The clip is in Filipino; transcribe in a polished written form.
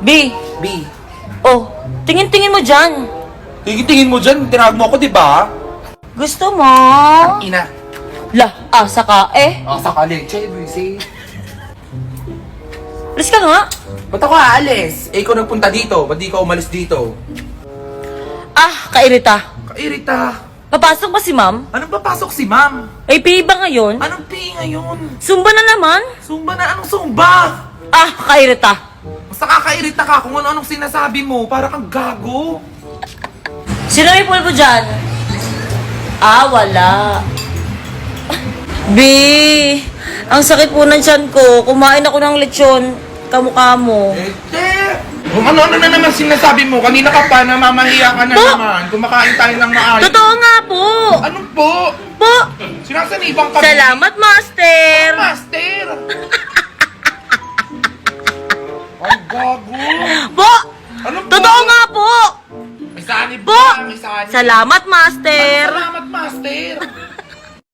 B, B. oh, tingin-tingin mo dyan. Tingin mo dyan, tinawag mo ako, di ba? Gusto mo? Ina. La, asa ka eh. Sa leche, busy. Alis ka nga. Ba't ako aalis? Eh, ikaw nagpunta dito. Ba't di ka umalis dito? Ah, kairita. Kairita. Papasok ba si ma'am? Anong papasok si ma'am? Ay, PE ba ngayon? Anong pi ngayon? Zumba na naman? Zumba na anong zumba? Ah, kairita. Basta kakairita ka kung ano-anong sinasabi mo. Para kang gago. Sino may pulpo dyan? Ah, wala. B, ang sakit po ng tiyan ko. Kumain ako ng lechon. Kamukha mo. Ete! Kung ano-ano na naman sinasabi mo. Kanina ka pa, namamahiya ka na Po! naman. Kumakain tayo ng maayos. Totoo nga po. Anong po? Po. Sinasanibang kami. Salamat, master. Master! Ay, gago. Po. Anong po? Totoo nga po. May sanib Po. ba? May sanib. Salamat, master. Salamat, master.